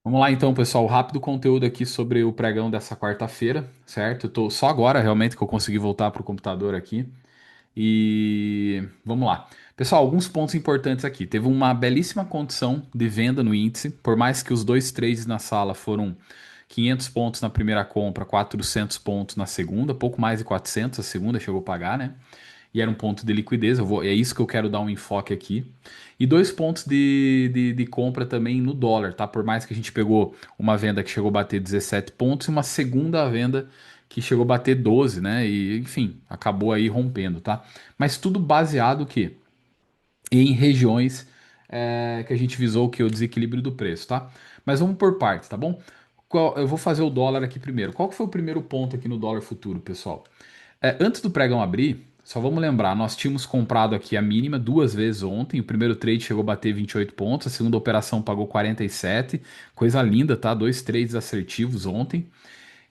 Vamos lá então, pessoal. Rápido conteúdo aqui sobre o pregão dessa quarta-feira, certo? Eu tô só agora realmente que eu consegui voltar para o computador aqui. E vamos lá. Pessoal, alguns pontos importantes aqui. Teve uma belíssima condição de venda no índice, por mais que os dois trades na sala foram 500 pontos na primeira compra, 400 pontos na segunda, pouco mais de 400 a segunda chegou a pagar, né? E era um ponto de liquidez, é isso que eu quero dar um enfoque aqui. E dois pontos de compra também no dólar, tá? Por mais que a gente pegou uma venda que chegou a bater 17 pontos e uma segunda venda que chegou a bater 12, né? E enfim, acabou aí rompendo, tá? Mas tudo baseado o quê? Em regiões que a gente visou que é o desequilíbrio do preço, tá? Mas vamos por partes, tá bom? Eu vou fazer o dólar aqui primeiro. Qual que foi o primeiro ponto aqui no dólar futuro, pessoal? Antes do pregão abrir, só vamos lembrar, nós tínhamos comprado aqui a mínima duas vezes ontem. O primeiro trade chegou a bater 28 pontos, a segunda operação pagou 47. Coisa linda, tá? Dois trades assertivos ontem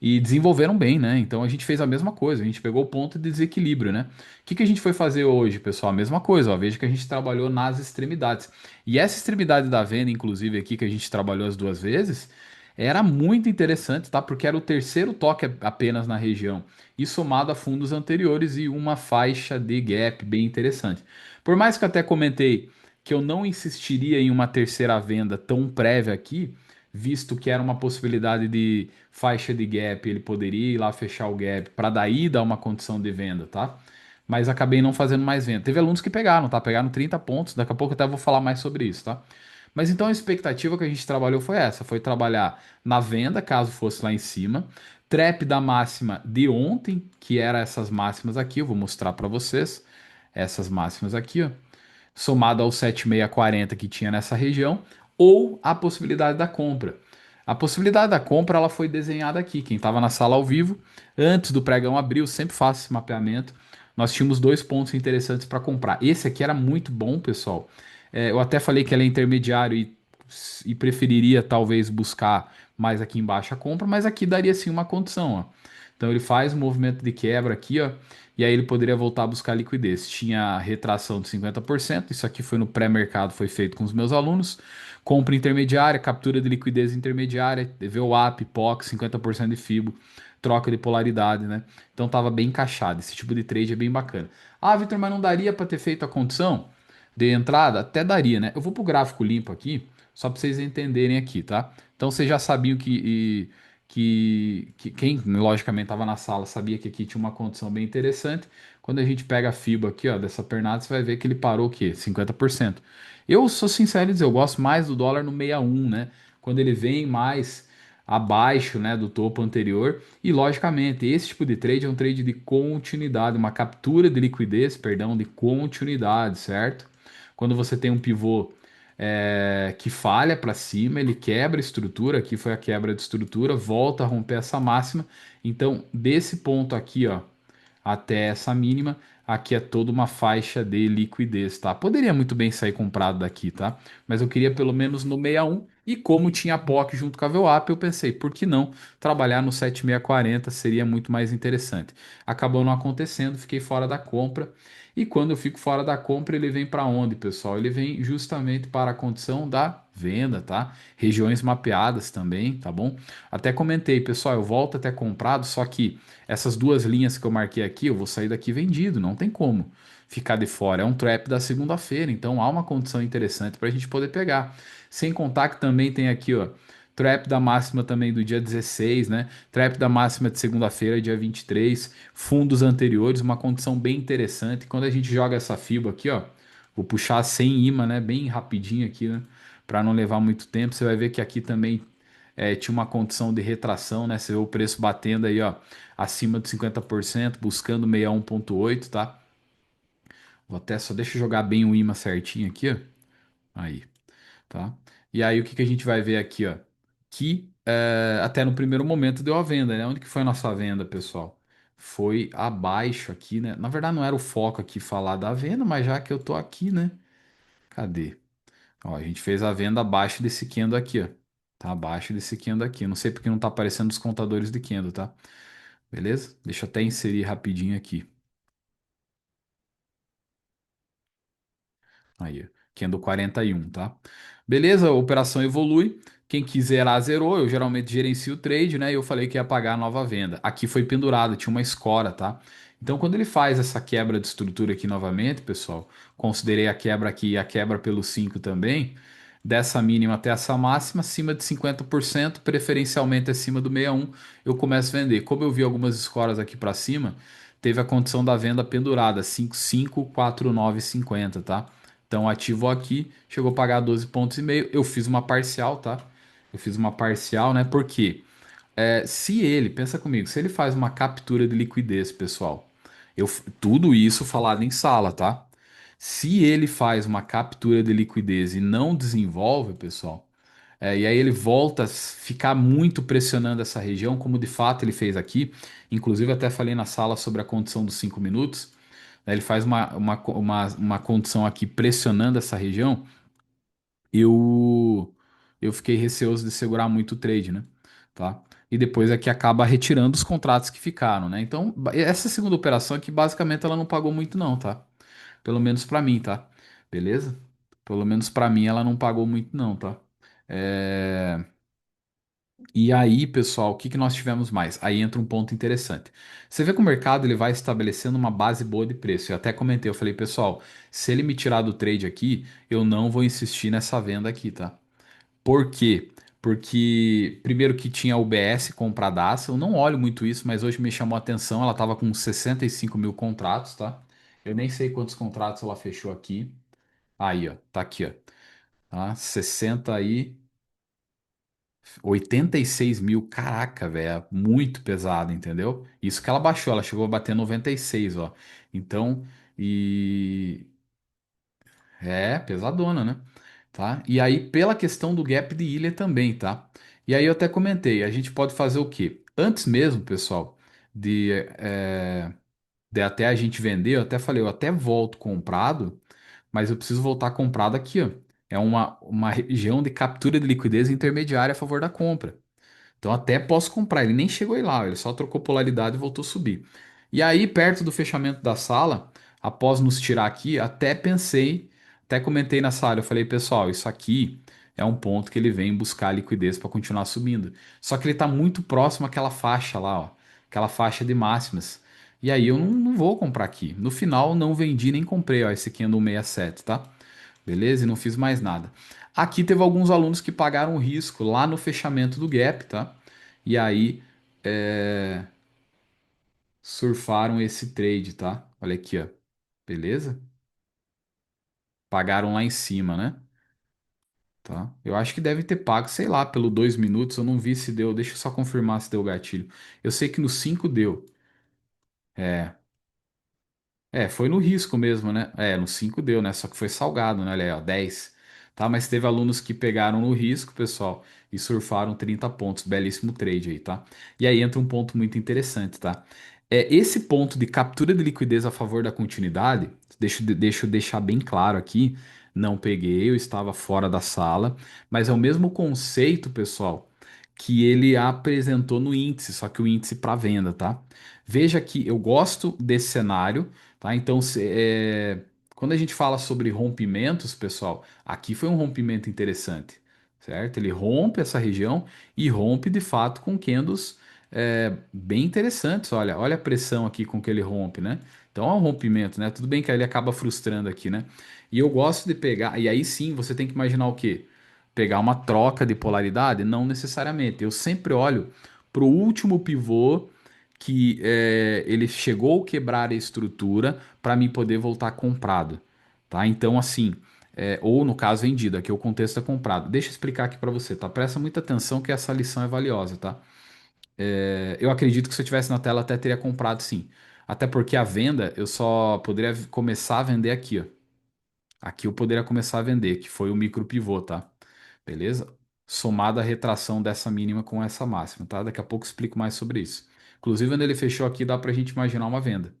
e desenvolveram bem, né? Então a gente fez a mesma coisa, a gente pegou o ponto de desequilíbrio, né? O que que a gente foi fazer hoje, pessoal? A mesma coisa, ó. Veja que a gente trabalhou nas extremidades. E essa extremidade da venda, inclusive aqui que a gente trabalhou as duas vezes, era muito interessante, tá? Porque era o terceiro toque apenas na região. E somado a fundos anteriores e uma faixa de gap bem interessante. Por mais que eu até comentei que eu não insistiria em uma terceira venda tão prévia aqui, visto que era uma possibilidade de faixa de gap, ele poderia ir lá fechar o gap para daí dar uma condição de venda, tá? Mas acabei não fazendo mais venda. Teve alunos que pegaram, tá? Pegaram 30 pontos, daqui a pouco eu até vou falar mais sobre isso, tá? Mas então a expectativa que a gente trabalhou foi essa, foi trabalhar na venda, caso fosse lá em cima, trap da máxima de ontem, que era essas máximas aqui, eu vou mostrar para vocês, essas máximas aqui, ó, somado ao 7640 que tinha nessa região, ou a possibilidade da compra. A possibilidade da compra ela foi desenhada aqui. Quem estava na sala ao vivo, antes do pregão abrir, eu sempre faço esse mapeamento. Nós tínhamos dois pontos interessantes para comprar. Esse aqui era muito bom, pessoal. Eu até falei que ele é intermediário e preferiria talvez buscar mais aqui embaixo a compra, mas aqui daria sim uma condição, ó. Então ele faz um movimento de quebra aqui, ó, e aí ele poderia voltar a buscar liquidez. Tinha retração de 50%, isso aqui foi no pré-mercado, foi feito com os meus alunos. Compra intermediária, captura de liquidez intermediária, VWAP, POC, 50% de FIBO, troca de polaridade, né? Então tava bem encaixado. Esse tipo de trade é bem bacana. Ah, Vitor, mas não daria para ter feito a condição de entrada? Até daria, né? Eu vou pro gráfico limpo aqui, só para vocês entenderem aqui, tá? Então vocês já sabiam que quem logicamente estava na sala sabia que aqui tinha uma condição bem interessante. Quando a gente pega a FIBA aqui, ó, dessa pernada, você vai ver que ele parou o quê? 50%. Eu sou sincero em dizer, eu gosto mais do dólar no 61, né? Quando ele vem mais abaixo, né, do topo anterior. E logicamente, esse tipo de trade é um trade de continuidade, uma captura de liquidez, perdão, de continuidade, certo? Quando você tem um pivô que falha para cima, ele quebra a estrutura, aqui foi a quebra de estrutura, volta a romper essa máxima. Então, desse ponto aqui, ó, até essa mínima, aqui é toda uma faixa de liquidez, tá? Poderia muito bem sair comprado daqui, tá? Mas eu queria pelo menos no 61 e como tinha POC junto com a VWAP, eu pensei, por que não trabalhar no 7640 seria muito mais interessante. Acabou não acontecendo, fiquei fora da compra. E quando eu fico fora da compra, ele vem para onde, pessoal? Ele vem justamente para a condição da venda, tá? Regiões mapeadas também, tá bom? Até comentei, pessoal, eu volto até comprado, só que essas duas linhas que eu marquei aqui, eu vou sair daqui vendido, não tem como ficar de fora. É um trap da segunda-feira, então há uma condição interessante para a gente poder pegar. Sem contar que também tem aqui, ó, trap da máxima também do dia 16, né? Trap da máxima de segunda-feira, dia 23, fundos anteriores, uma condição bem interessante. Quando a gente joga essa FIBA aqui, ó, vou puxar sem imã, né? Bem rapidinho aqui, né? Para não levar muito tempo, você vai ver que aqui também tinha uma condição de retração, né? Você vê o preço batendo aí, ó, acima de 50%, buscando 61,8, tá? Vou até só deixa eu jogar bem o imã certinho aqui, ó. Aí, tá? E aí o que que a gente vai ver aqui, ó? Que até no primeiro momento deu a venda, né? Onde que foi a nossa venda, pessoal? Foi abaixo aqui, né? Na verdade não era o foco aqui falar da venda, mas já que eu tô aqui, né? Cadê? Ó, a gente fez a venda abaixo desse candle aqui, ó. Tá abaixo desse candle aqui. Não sei porque não tá aparecendo os contadores de candle, tá? Beleza? Deixa eu até inserir rapidinho aqui. Aí, ó. Candle 41, tá? Beleza, a operação evolui. Quem quiser zerar, zerou. Eu geralmente gerencio o trade, né? E eu falei que ia pagar a nova venda. Aqui foi pendurado, tinha uma escora, tá? Então, quando ele faz essa quebra de estrutura aqui novamente, pessoal, considerei a quebra aqui e a quebra pelo 5 também, dessa mínima até essa máxima, acima de 50%, preferencialmente acima do 61, eu começo a vender. Como eu vi algumas escoras aqui para cima, teve a condição da venda pendurada, 5,549,50, tá? Então, ativo aqui, chegou a pagar 12 pontos e meio. Eu fiz uma parcial, tá? Eu fiz uma parcial, né? Por quê? Se ele, pensa comigo, se ele faz uma captura de liquidez, pessoal, tudo isso falado em sala, tá? Se ele faz uma captura de liquidez e não desenvolve, pessoal, e aí ele volta a ficar muito pressionando essa região, como de fato ele fez aqui. Inclusive, até falei na sala sobre a condição dos 5 minutos. Né? Ele faz uma condição aqui pressionando essa região. Eu, eu fiquei receoso de segurar muito o trade, né? Tá? E depois aqui acaba retirando os contratos que ficaram, né? Então, essa segunda operação aqui, basicamente, ela não pagou muito, não, tá? Pelo menos pra mim, tá? Beleza? Pelo menos pra mim, ela não pagou muito, não, tá? É, E aí, pessoal, o que que nós tivemos mais? Aí entra um ponto interessante. Você vê que o mercado ele vai estabelecendo uma base boa de preço. Eu até comentei, eu falei, pessoal, se ele me tirar do trade aqui, eu não vou insistir nessa venda aqui, tá? Por quê? Porque, primeiro que tinha o BS compradaça, eu não olho muito isso, mas hoje me chamou a atenção, ela estava com 65 mil contratos, tá? Eu nem sei quantos contratos ela fechou aqui. Aí, ó, tá aqui, ó. Tá? 60 aí. 86 mil, caraca, velho, é muito pesado, entendeu? Isso que ela baixou, ela chegou a bater 96, ó. Então, e pesadona, né? Tá? E aí, pela questão do gap de ilha também, tá? E aí eu até comentei, a gente pode fazer o quê? Antes mesmo, pessoal, de, é, de até a gente vender, eu até falei, eu até volto comprado, mas eu preciso voltar comprado aqui, ó. É uma região de captura de liquidez intermediária a favor da compra. Então até posso comprar. Ele nem chegou aí lá, ele só trocou polaridade e voltou a subir. E aí, perto do fechamento da sala, após nos tirar aqui, até pensei, até comentei na sala, eu falei, pessoal, isso aqui é um ponto que ele vem buscar liquidez para continuar subindo. Só que ele está muito próximo àquela faixa lá, ó, aquela faixa de máximas. E aí eu não vou comprar aqui. No final, não vendi nem comprei, ó, esse aqui ando 167, tá? Beleza? E não fiz mais nada. Aqui teve alguns alunos que pagaram o risco lá no fechamento do gap, tá? E aí é, surfaram esse trade, tá? Olha aqui, ó. Beleza? Pagaram lá em cima, né? Tá? Eu acho que deve ter pago, sei lá, pelo 2 minutos. Eu não vi se deu. Deixa eu só confirmar se deu gatilho. Eu sei que no 5 deu. É. Foi no risco mesmo, né? No 5 deu, né? Só que foi salgado, né? Olha aí, ó, 10. Tá? Mas teve alunos que pegaram no risco, pessoal, e surfaram 30 pontos. Belíssimo trade aí, tá? E aí entra um ponto muito interessante, tá? Esse ponto de captura de liquidez a favor da continuidade, deixa eu deixar bem claro aqui, não peguei, eu estava fora da sala, mas é o mesmo conceito, pessoal, que ele apresentou no índice, só que o índice para venda, tá? Veja que eu gosto desse cenário. Tá? Então, quando a gente fala sobre rompimentos, pessoal, aqui foi um rompimento interessante, certo? Ele rompe essa região e rompe de fato com candles bem interessantes. Olha a pressão aqui com que ele rompe, né? Então é um rompimento, né? Tudo bem que aí ele acaba frustrando aqui, né? E eu gosto de pegar, e aí sim você tem que imaginar o quê? Pegar uma troca de polaridade? Não necessariamente. Eu sempre olho para o último pivô que ele chegou a quebrar a estrutura para mim poder voltar comprado, tá? Então, assim, ou no caso vendido, aqui o contexto é comprado. Deixa eu explicar aqui para você, tá? Presta muita atenção que essa lição é valiosa, tá? Eu acredito que se eu tivesse na tela até teria comprado sim. Até porque a venda eu só poderia começar a vender aqui, ó. Aqui eu poderia começar a vender, que foi o micro pivô, tá? Beleza? Somada a retração dessa mínima com essa máxima, tá? Daqui a pouco eu explico mais sobre isso. Inclusive, quando ele fechou aqui, dá pra gente imaginar uma venda.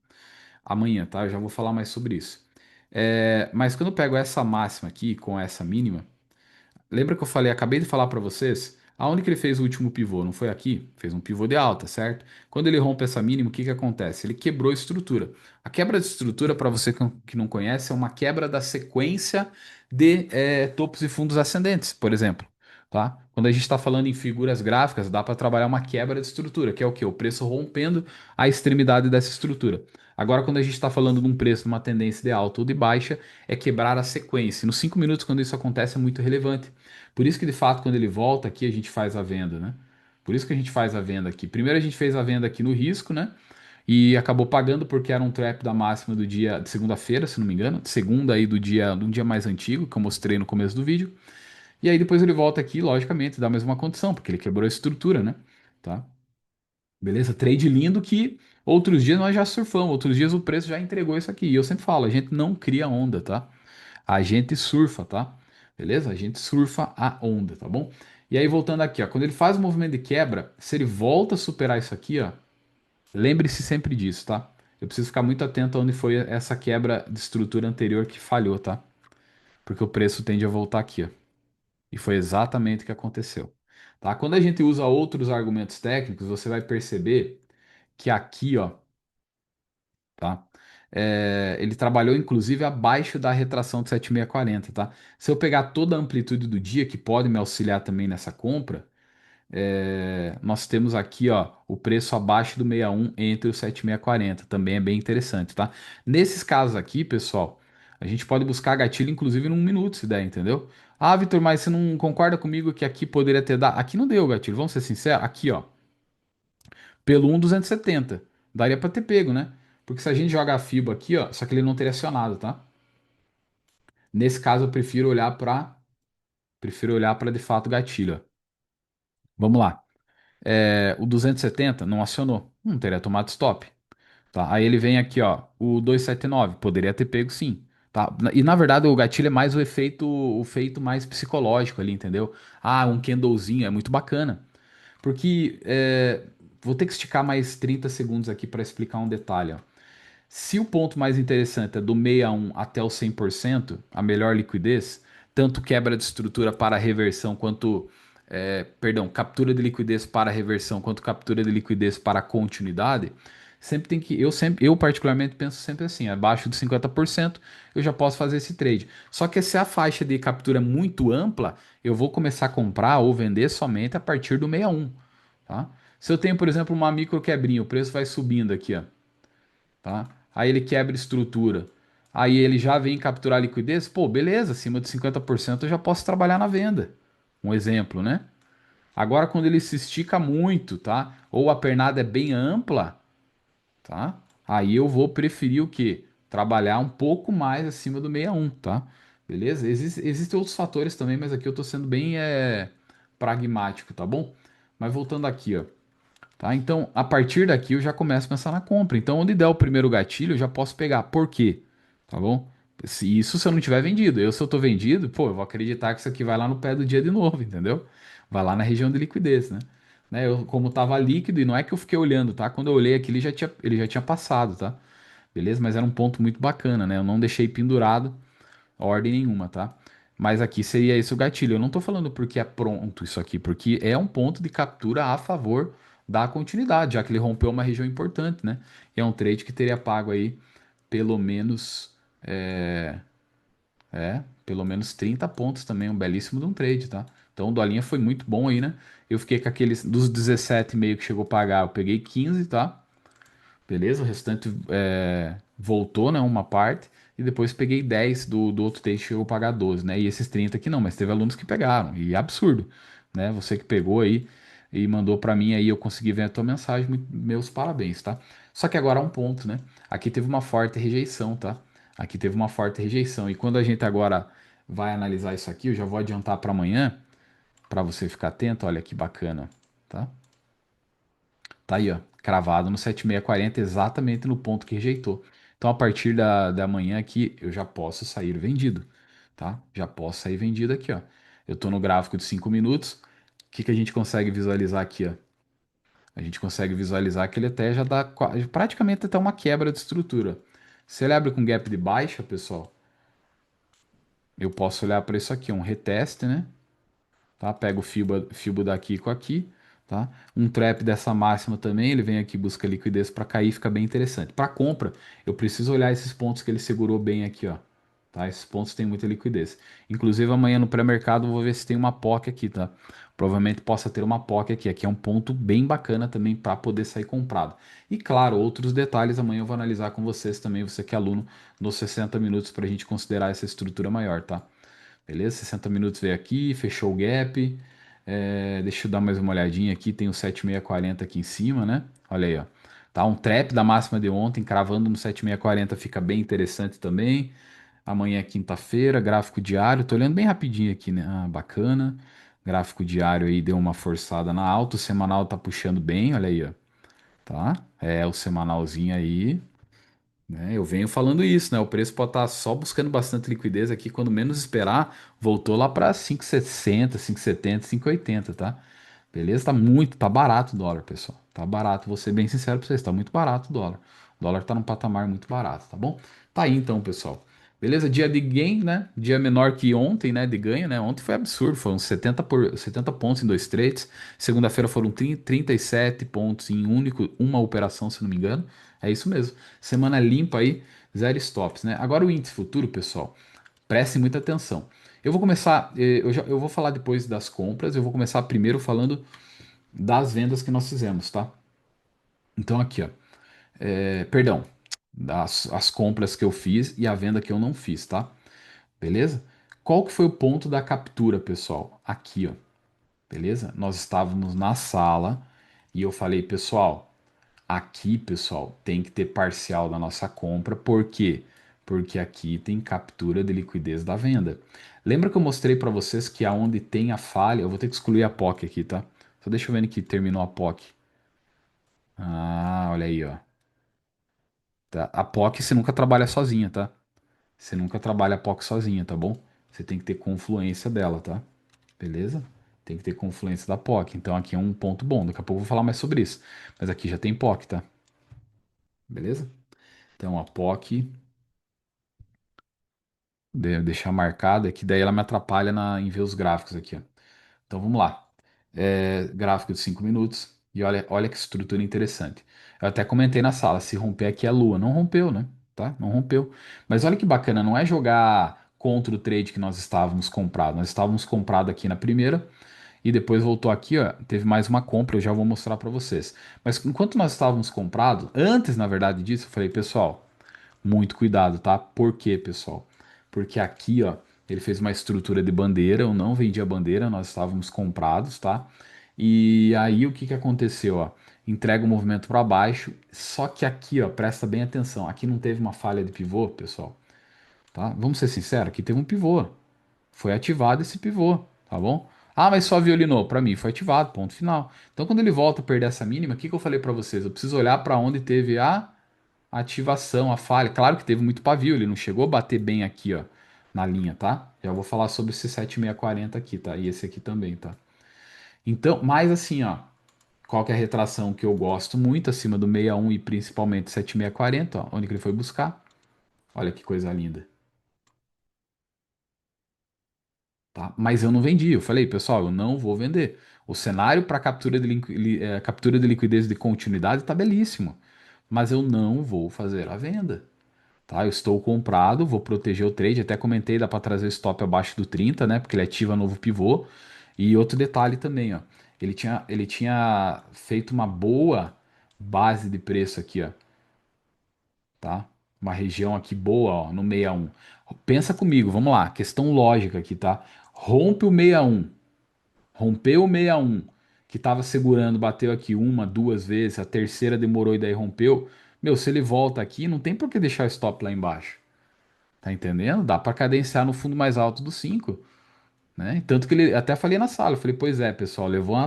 Amanhã, tá? Eu já vou falar mais sobre isso. Mas quando eu pego essa máxima aqui com essa mínima, lembra que eu falei, acabei de falar para vocês, aonde que ele fez o último pivô? Não foi aqui? Fez um pivô de alta, certo? Quando ele rompe essa mínima, o que que acontece? Ele quebrou a estrutura. A quebra de estrutura, para você que não conhece, é uma quebra da sequência de topos e fundos ascendentes, por exemplo. tá? Quando a gente está falando em figuras gráficas, dá para trabalhar uma quebra de estrutura, que é o quê? O preço rompendo a extremidade dessa estrutura. Agora, quando a gente está falando de um preço numa tendência de alta ou de baixa, é quebrar a sequência. Nos 5 minutos, quando isso acontece, é muito relevante. Por isso que, de fato, quando ele volta aqui, a gente faz a venda, né? Por isso que a gente faz a venda aqui. Primeiro a gente fez a venda aqui no risco, né? E acabou pagando porque era um trap da máxima do dia de segunda-feira, se não me engano, de segunda aí do dia mais antigo, que eu mostrei no começo do vídeo. E aí depois ele volta aqui, logicamente, dá a mesma condição, porque ele quebrou a estrutura, né? Tá? Beleza? Trade lindo que outros dias nós já surfamos, outros dias o preço já entregou isso aqui. E eu sempre falo, a gente não cria onda, tá? A gente surfa, tá? Beleza? A gente surfa a onda, tá bom? E aí voltando aqui, ó, quando ele faz o movimento de quebra, se ele volta a superar isso aqui, ó, lembre-se sempre disso, tá? Eu preciso ficar muito atento aonde foi essa quebra de estrutura anterior que falhou, tá? Porque o preço tende a voltar aqui, ó. E foi exatamente o que aconteceu. Tá? Quando a gente usa outros argumentos técnicos, você vai perceber que aqui, ó, tá? Ele trabalhou inclusive abaixo da retração de 7640, tá? Se eu pegar toda a amplitude do dia, que pode me auxiliar também nessa compra, nós temos aqui, ó, o preço abaixo do 61 entre o 7640. Também é bem interessante, tá? Nesses casos aqui, pessoal, a gente pode buscar gatilho, inclusive, num minuto, se der, entendeu? Ah, Vitor, mas você não concorda comigo que aqui poderia ter dado? Aqui não deu gatilho, vamos ser sinceros. Aqui, ó, pelo 1,270. Daria pra ter pego, né? Porque se a gente joga a FIBA aqui, ó, só que ele não teria acionado, tá? Nesse caso, eu prefiro olhar para de fato gatilho, ó. Vamos lá. O 270 não acionou, não teria tomado stop. Tá? Aí ele vem aqui, ó, o 279 poderia ter pego sim. Tá? E na verdade o gatilho é mais o efeito mais psicológico ali, entendeu? Ah, um candlezinho é muito bacana. Porque vou ter que esticar mais 30 segundos aqui para explicar um detalhe, ó. Se o ponto mais interessante é do 61 até o 100%, a melhor liquidez, tanto quebra de estrutura para reversão quanto, perdão, captura de liquidez para reversão quanto captura de liquidez para continuidade, sempre tem que, eu particularmente penso sempre assim, abaixo de 50% eu já posso fazer esse trade. Só que se a faixa de captura é muito ampla, eu vou começar a comprar ou vender somente a partir do 61, tá? Se eu tenho, por exemplo, uma micro quebrinha, o preço vai subindo aqui, ó, tá? Aí ele quebra estrutura. Aí ele já vem capturar liquidez. Pô, beleza, acima de 50% eu já posso trabalhar na venda. Um exemplo, né? Agora, quando ele se estica muito, tá? Ou a pernada é bem ampla, tá? Aí eu vou preferir o quê? Trabalhar um pouco mais acima do 61, tá? Beleza? Existem outros fatores também, mas aqui eu tô sendo bem pragmático, tá bom? Mas voltando aqui, ó. Tá? Então, a partir daqui eu já começo a pensar na compra. Então, onde der o primeiro gatilho, eu já posso pegar. Por quê? Tá bom? Se eu não tiver vendido. Se eu tô vendido, pô, eu vou acreditar que isso aqui vai lá no pé do dia de novo, entendeu? Vai lá na região de liquidez, né? Como tava líquido, e não é que eu fiquei olhando, tá? Quando eu olhei aqui, ele já tinha passado, tá? Beleza? Mas era um ponto muito bacana, né? Eu não deixei pendurado ordem nenhuma, tá? Mas aqui seria esse o gatilho. Eu não tô falando porque é pronto isso aqui, porque é um ponto de captura a favor da continuidade, já que ele rompeu uma região importante, né? E é um trade que teria pago aí pelo menos pelo menos 30 pontos também, um belíssimo de um trade, tá? Então o dolinha foi muito bom aí, né? Eu fiquei com aqueles dos 17,5 que chegou a pagar, eu peguei 15, tá? Beleza? O restante voltou, né? Uma parte. E depois peguei 10 do outro texto que chegou a pagar 12, né? E esses 30 aqui não, mas teve alunos que pegaram. E é absurdo, né? Você que pegou aí e mandou pra mim aí, eu consegui ver a tua mensagem. Meus parabéns, tá? Só que agora há um ponto, né? Aqui teve uma forte rejeição, tá? Aqui teve uma forte rejeição. E quando a gente agora vai analisar isso aqui, eu já vou adiantar para amanhã, para você ficar atento. Olha que bacana, tá? Tá aí, ó, cravado no 7640, exatamente no ponto que rejeitou. Então, a partir da manhã aqui, eu já posso sair vendido, tá? Já posso sair vendido aqui, ó. Eu tô no gráfico de 5 minutos. O que que a gente consegue visualizar aqui, ó? A gente consegue visualizar que ele até já dá praticamente até uma quebra de estrutura. Se ele abre com gap de baixa, pessoal, eu posso olhar para isso aqui, um reteste, né? Tá? Pega o Fibo daqui com aqui, tá? Um trap dessa máxima também, ele vem aqui, busca liquidez para cair, fica bem interessante. Para compra, eu preciso olhar esses pontos que ele segurou bem aqui, ó, tá? Esses pontos têm muita liquidez. Inclusive, amanhã no pré-mercado eu vou ver se tem uma POC aqui, tá? Provavelmente possa ter uma POC aqui. Aqui é um ponto bem bacana também para poder sair comprado. E claro, outros detalhes amanhã eu vou analisar com vocês também, você que é aluno, nos 60 minutos para a gente considerar essa estrutura maior, tá? Beleza? 60 minutos veio aqui, fechou o gap. Deixa eu dar mais uma olhadinha aqui. Tem o 7640 aqui em cima, né? Olha aí, ó. Tá um trap da máxima de ontem, cravando no 7640 fica bem interessante também. Amanhã é quinta-feira, gráfico diário. Tô olhando bem rapidinho aqui, né? Ah, bacana. Gráfico diário aí deu uma forçada na alta. O semanal tá puxando bem, olha aí, ó. Tá? É o semanalzinho aí, né? Eu venho falando isso, né? O preço pode estar só buscando bastante liquidez aqui, quando menos esperar, voltou lá para 5,60, 5,70, 5,80, tá? Beleza? Tá muito, tá barato o dólar, pessoal. Tá barato, vou ser bem sincero para vocês, tá muito barato o dólar. O dólar tá num patamar muito barato, tá bom? Tá aí então, pessoal. Beleza? Dia de gain, né? Dia menor que ontem, né? De ganho, né? Ontem foi absurdo, foram 70 pontos em dois trades. Segunda-feira foram 37 pontos em uma operação, se não me engano. É isso mesmo. Semana limpa aí, zero stops, né? Agora o índice futuro, pessoal, preste muita atenção. Eu vou começar, eu vou falar depois das compras, eu vou começar primeiro falando das vendas que nós fizemos, tá? Então aqui, ó, perdão, as compras que eu fiz e a venda que eu não fiz, tá? Beleza? Qual que foi o ponto da captura, pessoal? Aqui, ó, beleza? Nós estávamos na sala e eu falei, pessoal, aqui, pessoal, tem que ter parcial da nossa compra, por quê? Porque aqui tem captura de liquidez da venda. Lembra que eu mostrei para vocês que aonde tem a falha, eu vou ter que excluir a POC aqui, tá? Só deixa eu ver que terminou a POC. Ah, olha aí, ó. Tá? A POC você nunca trabalha sozinha, tá? Você nunca trabalha a POC sozinha, tá bom? Você tem que ter confluência dela, tá? Beleza? Tem que ter confluência da POC. Então aqui é um ponto bom. Daqui a pouco eu vou falar mais sobre isso. Mas aqui já tem POC, tá? Beleza? Então a POC deixar marcada, que daí ela me atrapalha em ver os gráficos aqui, ó. Então vamos lá. Gráfico de 5 minutos. E olha que estrutura interessante. Eu até comentei na sala, se romper aqui é lua. Não rompeu, né? Tá? Não rompeu. Mas olha que bacana, não é jogar contra o trade que nós estávamos comprados. Nós estávamos comprados aqui na primeira e depois voltou aqui, ó, teve mais uma compra, eu já vou mostrar para vocês. Mas enquanto nós estávamos comprados, antes na verdade disso, eu falei, pessoal, muito cuidado, tá? Por quê, pessoal? Porque aqui, ó, ele fez uma estrutura de bandeira, eu não vendi a bandeira, nós estávamos comprados, tá? E aí o que que aconteceu, ó? Entrega o movimento para baixo, só que aqui, ó, presta bem atenção, aqui não teve uma falha de pivô, pessoal, tá? Vamos ser sinceros, aqui teve um pivô. Foi ativado esse pivô, tá bom? Ah, mas só violinou. Para mim foi ativado, ponto final. Então quando ele volta a perder essa mínima, o que que eu falei para vocês? Eu preciso olhar para onde teve a ativação, a falha. Claro que teve muito pavio, ele não chegou a bater bem aqui, ó, na linha, tá? Já vou falar sobre esse 7640 aqui, tá? E esse aqui também, tá? Então, mas assim, ó, qual que é a retração que eu gosto muito acima do 61 e principalmente 7640, ó, onde que ele foi buscar? Olha que coisa linda, tá? Mas eu não vendi, eu falei, pessoal, eu não vou vender. O cenário para captura de liquidez de continuidade tá belíssimo, mas eu não vou fazer a venda. Tá, eu estou comprado, vou proteger o trade. Até comentei, dá para trazer o stop abaixo do 30, né? Porque ele ativa novo pivô. E outro detalhe também, ó. Ele tinha feito uma boa base de preço aqui, ó, tá? Uma região aqui boa, ó, no 61. Pensa comigo, vamos lá, questão lógica aqui, tá? Rompe o 61, rompeu o 61, que estava segurando, bateu aqui uma, duas vezes, a terceira demorou e daí rompeu. Meu, se ele volta aqui, não tem por que deixar o stop lá embaixo. Tá entendendo? Dá para cadenciar no fundo mais alto do 5, né? Tanto que ele até falei na sala, eu falei, pois é, pessoal, levou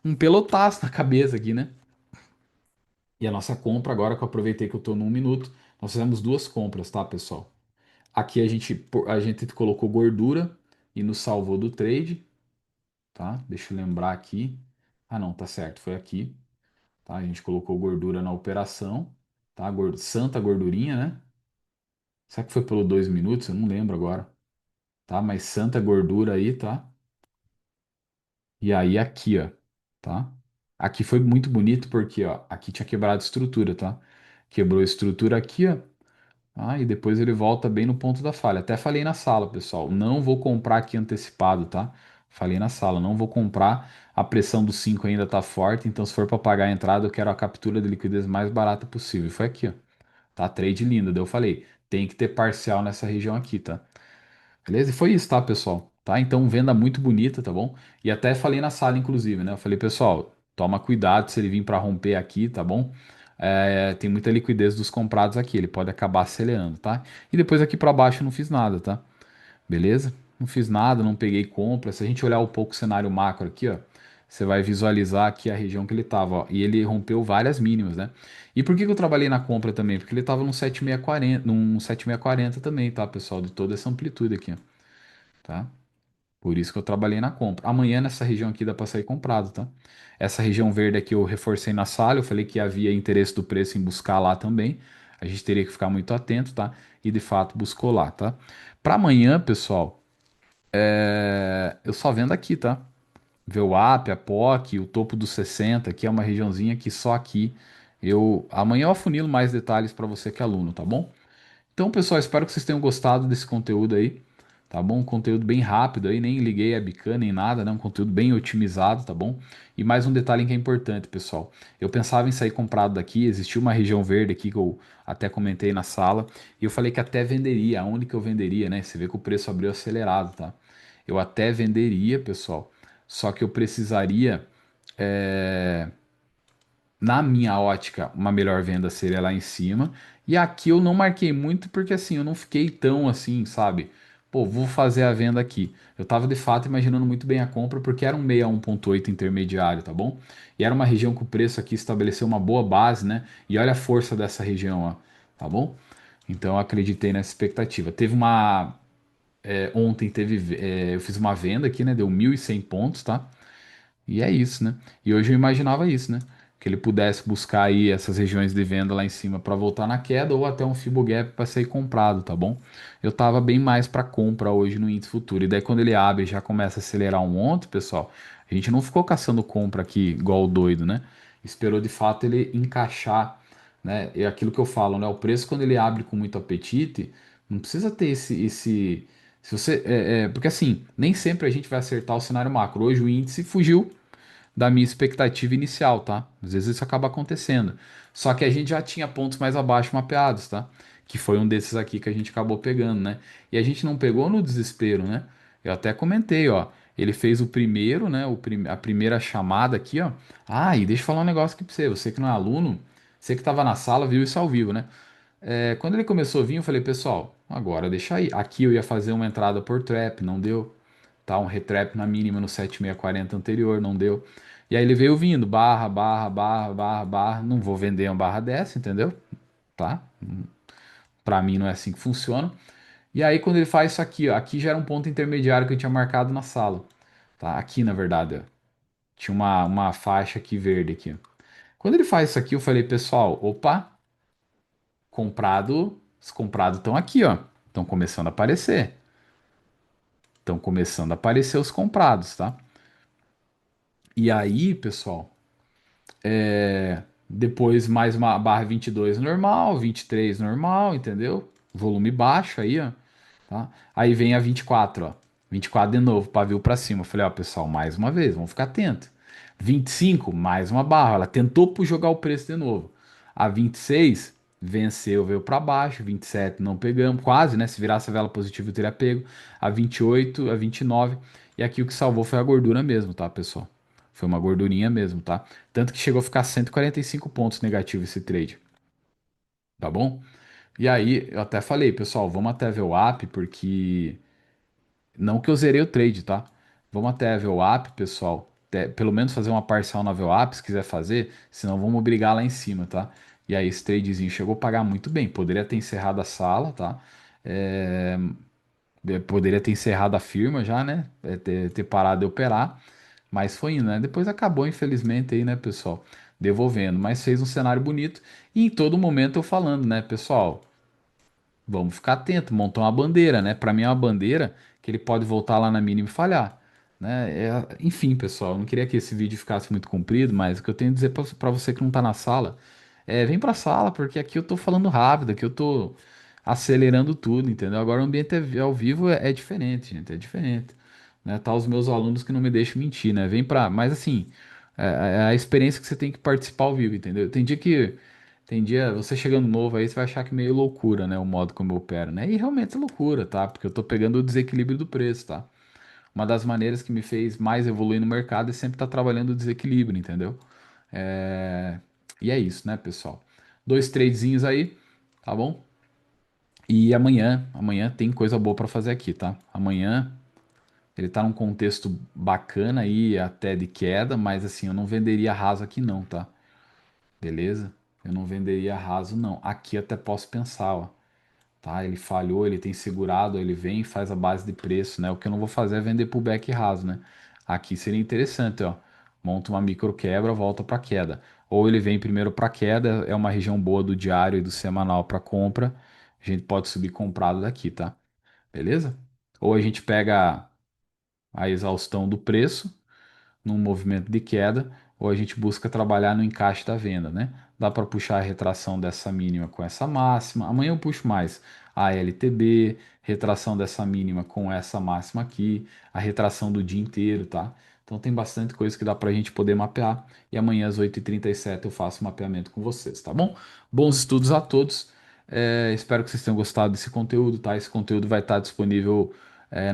um pelotaço na cabeça aqui, né? E a nossa compra, agora que eu aproveitei que eu tô num minuto, nós fizemos duas compras, tá, pessoal? Aqui a gente colocou gordura e nos salvou do trade, tá? Deixa eu lembrar aqui. Ah, não, tá certo, foi aqui, tá? A gente colocou gordura na operação, tá? Santa gordurinha, né? Será que foi pelo 2 minutos? Eu não lembro agora. Tá? Mas santa gordura aí, tá? E aí aqui, ó, tá? Aqui foi muito bonito porque, ó, aqui tinha quebrado estrutura, tá? Quebrou a estrutura aqui, ó. Ah, e depois ele volta bem no ponto da falha. Até falei na sala, pessoal, não vou comprar aqui antecipado, tá? Falei na sala, não vou comprar. A pressão do 5 ainda tá forte, então se for para pagar a entrada, eu quero a captura de liquidez mais barata possível. E foi aqui, ó. Tá, trade lindo. Daí eu falei, tem que ter parcial nessa região aqui, tá? Beleza? E foi isso, tá, pessoal? Tá? Então, venda muito bonita, tá bom? E até falei na sala, inclusive, né? Eu falei, pessoal, toma cuidado se ele vir para romper aqui, tá bom? Tem muita liquidez dos comprados aqui, ele pode acabar acelerando, tá? E depois aqui para baixo eu não fiz nada, tá? Beleza? Não fiz nada, não peguei compra. Se a gente olhar um pouco o cenário macro aqui, ó, você vai visualizar aqui a região que ele estava, ó, e ele rompeu várias mínimas, né? E por que que eu trabalhei na compra também? Porque ele estava num 7640, num 7640 também, tá, pessoal? De toda essa amplitude aqui, ó, tá? Por isso que eu trabalhei na compra. Amanhã nessa região aqui dá para sair comprado, tá? Essa região verde aqui eu reforcei na sala, eu falei que havia interesse do preço em buscar lá também. A gente teria que ficar muito atento, tá? E de fato buscou lá, tá? Para amanhã, pessoal, eu só vendo aqui, tá? VWAP, a POC, o topo dos 60, que é uma regiãozinha que só aqui amanhã eu afunilo mais detalhes para você que é aluno, tá bom? Então, pessoal, espero que vocês tenham gostado desse conteúdo aí, tá bom? Um conteúdo bem rápido aí, nem liguei a bican nem nada, né? Um conteúdo bem otimizado, tá bom? E mais um detalhe que é importante, pessoal. Eu pensava em sair comprado daqui, existia uma região verde aqui que eu até comentei na sala, e eu falei que até venderia, aonde que eu venderia, né? Você vê que o preço abriu acelerado, tá? Eu até venderia, pessoal, só que eu precisaria, é, na minha ótica, uma melhor venda seria lá em cima. E aqui eu não marquei muito porque assim, eu não fiquei tão assim, sabe? Pô, vou fazer a venda aqui. Eu tava de fato imaginando muito bem a compra porque era um 61,8 intermediário, tá bom? E era uma região que o preço aqui estabeleceu uma boa base, né? E olha a força dessa região, ó, tá bom? Então eu acreditei nessa expectativa. Ontem eu fiz uma venda aqui, né? Deu 1.100 pontos, tá? E é isso, né? E hoje eu imaginava isso, né? Que ele pudesse buscar aí essas regiões de venda lá em cima para voltar na queda ou até um Fibogap para ser comprado, tá bom? Eu tava bem mais para compra hoje no índice futuro. E daí quando ele abre e já começa a acelerar um monte, pessoal, a gente não ficou caçando compra aqui igual o doido, né? Esperou de fato ele encaixar, né? É aquilo que eu falo, né? O preço quando ele abre com muito apetite, não precisa ter esse se você, porque assim, nem sempre a gente vai acertar o cenário macro. Hoje o índice fugiu da minha expectativa inicial, tá? Às vezes isso acaba acontecendo. Só que a gente já tinha pontos mais abaixo mapeados, tá? Que foi um desses aqui que a gente acabou pegando, né? E a gente não pegou no desespero, né? Eu até comentei, ó. Ele fez o primeiro, né? A primeira chamada aqui, ó. Ah, e deixa eu falar um negócio aqui pra você. Você que não é aluno, você que tava na sala, viu isso ao vivo, né? Quando ele começou a vir, eu falei, pessoal, agora deixa aí. Aqui eu ia fazer uma entrada por trap, não deu. Tá, um retrap na mínima no 7640 anterior, não deu. E aí ele veio vindo, barra, barra, barra, barra, barra. Não vou vender uma barra dessa, entendeu? Tá? Pra mim não é assim que funciona. E aí quando ele faz isso aqui, ó, aqui já era um ponto intermediário que eu tinha marcado na sala. Tá? Aqui, na verdade, ó. Tinha uma faixa aqui verde aqui. Quando ele faz isso aqui, eu falei, pessoal, opa, os comprados estão aqui, ó. Estão começando a aparecer. Estão começando a aparecer os comprados, tá? E aí, pessoal, depois mais uma barra 22 normal, 23 normal, entendeu? Volume baixo aí, ó, tá? Aí vem a 24, ó. 24 de novo, pavio pra cima. Eu falei, ó, pessoal, mais uma vez, vamos ficar atento. 25, mais uma barra. Ela tentou jogar o preço de novo. A 26 venceu, veio pra baixo. 27 não pegamos, quase, né? Se virasse a vela positiva eu teria pego. A 28, a 29. E aqui o que salvou foi a gordura mesmo, tá, pessoal? Foi uma gordurinha mesmo, tá? Tanto que chegou a ficar 145 pontos negativo esse trade, tá bom? E aí, eu até falei, pessoal, vamos até ver o app, porque não que eu zerei o trade, tá? Vamos até ver o app, pessoal. Pelo menos fazer uma parcial na VWAP, se quiser fazer, senão vamos brigar lá em cima, tá? E aí, esse tradezinho chegou a pagar muito bem. Poderia ter encerrado a sala, tá? É, poderia ter encerrado a firma já, né? Ter parado de operar. Mas foi indo, né? Depois acabou, infelizmente, aí, né, pessoal? Devolvendo. Mas fez um cenário bonito. E em todo momento eu falando, né, pessoal? Vamos ficar atento, montou uma bandeira, né? Para mim é uma bandeira que ele pode voltar lá na mínima e falhar, né? Enfim, pessoal, eu não queria que esse vídeo ficasse muito comprido, mas o que eu tenho a dizer para você que não tá na sala vem pra sala, porque aqui eu tô falando rápido, aqui eu tô. acelerando tudo, entendeu? Agora o ambiente ao vivo é diferente, gente, é diferente, né? Tá os meus alunos que não me deixam mentir, né? Vem pra, mas assim, é a experiência que você tem que participar ao vivo, entendeu? Tem dia, você chegando novo aí, você vai achar que é meio loucura, né? O modo como eu opero, né? E realmente é loucura, tá? Porque eu tô pegando o desequilíbrio do preço, tá? Uma das maneiras que me fez mais evoluir no mercado é sempre estar trabalhando o desequilíbrio, entendeu? É, E é isso, né, pessoal? Dois tradezinhos aí, tá bom? E amanhã tem coisa boa pra fazer aqui, tá? Amanhã ele tá num contexto bacana aí, até de queda, mas assim, eu não venderia raso aqui não, tá? Beleza? Eu não venderia raso não. Aqui até posso pensar, ó. Tá? Ele falhou, ele tem segurado, ele vem e faz a base de preço, né? O que eu não vou fazer é vender pullback raso, né? Aqui seria interessante, ó. Monta uma micro quebra, volta para queda. Ou ele vem primeiro para queda, é uma região boa do diário e do semanal para compra. A gente pode subir comprado daqui, tá? Beleza? Ou a gente pega a exaustão do preço num movimento de queda, ou a gente busca trabalhar no encaixe da venda, né? Dá para puxar a retração dessa mínima com essa máxima. Amanhã eu puxo mais a LTB, retração dessa mínima com essa máxima aqui, a retração do dia inteiro, tá? Então tem bastante coisa que dá para a gente poder mapear. E amanhã às 8h37 eu faço o mapeamento com vocês, tá bom? Bons estudos a todos. Espero que vocês tenham gostado desse conteúdo, tá? Esse conteúdo vai estar disponível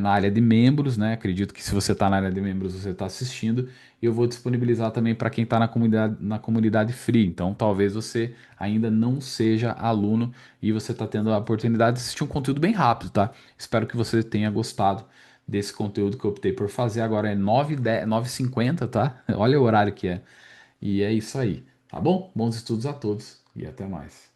na área de membros, né? Acredito que se você está na área de membros, você está assistindo. E eu vou disponibilizar também para quem está na comunidade free. Então, talvez você ainda não seja aluno e você está tendo a oportunidade de assistir um conteúdo bem rápido, tá? Espero que você tenha gostado desse conteúdo que eu optei por fazer. Agora é 9h10, 9h50, tá? Olha o horário que é. E é isso aí, tá bom? Bons estudos a todos e até mais.